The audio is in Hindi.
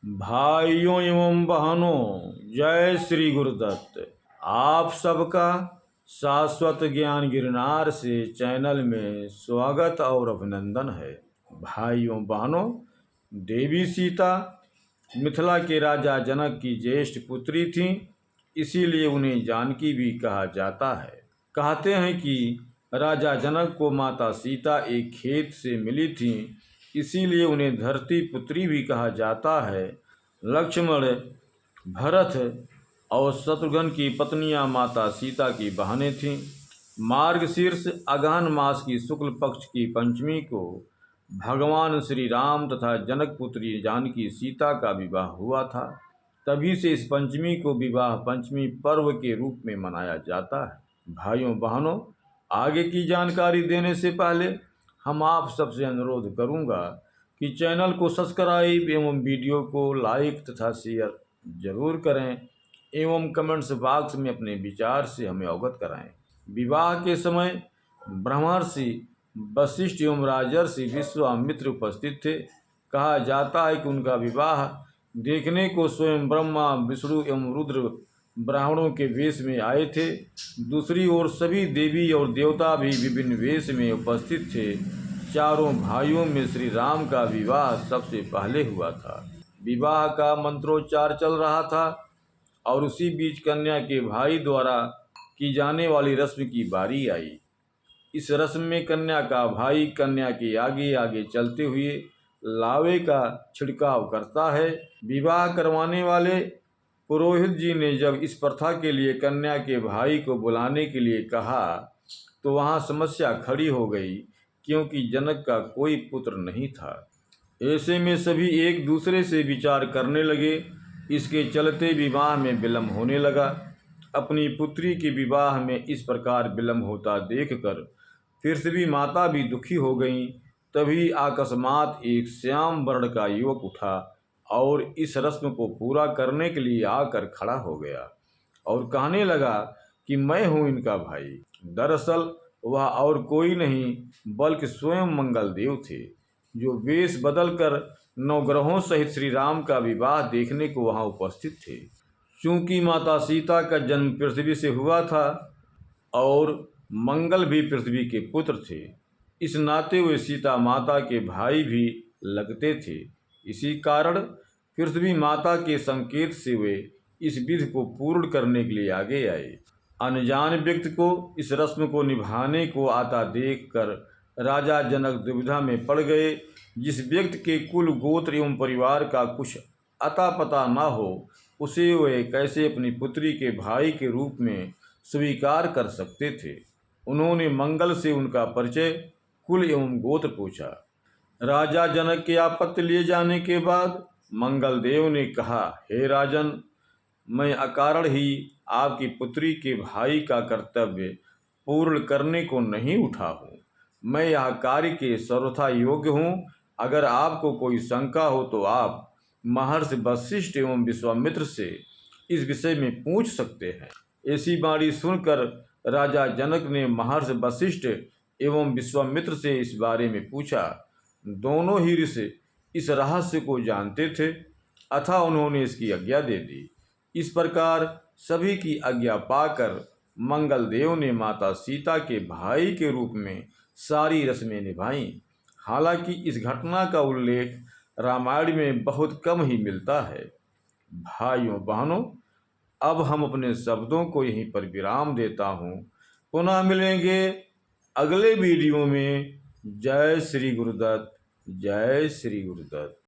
भाइयों एवं बहनों, जय श्री गुरुदत्त। आप सबका शाश्वत ज्ञान गिरनार से चैनल में स्वागत और अभिनंदन है। भाइयों बहनों, देवी सीता मिथिला के राजा जनक की ज्येष्ठ पुत्री थीं, इसीलिए उन्हें जानकी भी कहा जाता है। कहते हैं कि राजा जनक को माता सीता एक खेत से मिली थीं, इसीलिए उन्हें धरती पुत्री भी कहा जाता है। लक्ष्मण, भरत और शत्रुघ्न की पत्नियां माता सीता की बहनें थीं। मार्गशीर्ष अगहन मास की शुक्ल पक्ष की पंचमी को भगवान श्री राम तथा जनक पुत्री जानकी सीता का विवाह हुआ था। तभी से इस पंचमी को विवाह पंचमी पर्व के रूप में मनाया जाता है। भाइयों बहनों, आगे की जानकारी देने से पहले हम आप सबसे अनुरोध करूंगा कि चैनल को सब्सक्राइब एवं वीडियो को लाइक तथा शेयर जरूर करें एवं कमेंट्स बॉक्स में अपने विचार से हमें अवगत कराएं। विवाह के समय ब्रह्मर्षि वशिष्ठ एवं राजर्षि विश्वामित्र उपस्थित थे। कहा जाता है कि उनका विवाह देखने को स्वयं ब्रह्मा, विष्णु एवं रुद्र ब्राह्मणों के वेश में आए थे। दूसरी ओर सभी देवी और देवता भी विभिन्न वेश में उपस्थित थे। चारों भाइयों में श्री राम का विवाह सबसे पहले हुआ था। विवाह का मंत्रोच्चार चल रहा था और उसी बीच कन्या के भाई द्वारा की जाने वाली रस्म की बारी आई। इस रस्म में कन्या का भाई कन्या के आगे आगे चलते हुए लावे का छिड़काव करता है। विवाह करवाने वाले पुरोहित जी ने जब इस प्रथा के लिए कन्या के भाई को बुलाने के लिए कहा तो वहाँ समस्या खड़ी हो गई, क्योंकि जनक का कोई पुत्र नहीं था। ऐसे में सभी एक दूसरे से विचार करने लगे। इसके चलते विवाह में विलम्ब होने लगा। अपनी पुत्री के विवाह में इस प्रकार विलम्ब होता देखकर पृथ्वी माता भी दुखी हो गईं। तभी अकस्मात एक श्याम वर्ण का युवक उठा और इस रस्म को पूरा करने के लिए आकर खड़ा हो गया और कहने लगा कि मैं हूँ इनका भाई। दरअसल वह और कोई नहीं बल्कि स्वयं मंगल देव थे, जो वेश बदलकर नवग्रहों सहित श्री राम का विवाह देखने को वहां उपस्थित थे। चूंकि माता सीता का जन्म पृथ्वी से हुआ था और मंगल भी पृथ्वी के पुत्र थे, इस नाते वे सीता माता के भाई भी लगते थे। इसी कारण पृथ्वी माता के संकेत से वे इस विधि को पूर्ण करने के लिए आगे आए। अनजान व्यक्ति को इस रस्म को निभाने को आता देखकर राजा जनक दुविधा में पड़ गए। जिस व्यक्ति के कुल गोत्र एवं परिवार का कुछ अता पता न हो, उसे वे कैसे अपनी पुत्री के भाई के रूप में स्वीकार कर सकते थे। उन्होंने मंगल से उनका परिचय, कुल एवं गोत्र पूछा। राजा जनक के आपत्ति लिए जाने के बाद मंगल देव ने कहा, हे राजन, मैं अकारण ही आपकी पुत्री के भाई का कर्तव्य पूर्ण करने को नहीं उठा हूँ। मैं यह कार्य के सर्वथा योग्य हूँ। अगर आपको कोई शंका हो तो आप महर्षि वशिष्ठ एवं विश्वामित्र से इस विषय में पूछ सकते हैं। ऐसी बाणी सुनकर राजा जनक ने महर्षि वशिष्ठ एवं विश्वामित्र से इस बारे में पूछा। दोनों ही ऋषि इस रहस्य को जानते थे, अतः उन्होंने इसकी आज्ञा दे दी। इस प्रकार सभी की आज्ञा पाकर मंगल देव ने माता सीता के भाई के रूप में सारी रस्में निभाईं। हालांकि इस घटना का उल्लेख रामायण में बहुत कम ही मिलता है। भाइयों बहनों, अब हम अपने शब्दों को यहीं पर विराम देता हूँ। पुनः मिलेंगे अगले वीडियो में। जय श्री गुरुदत्त, जय श्री गुरुदत्त।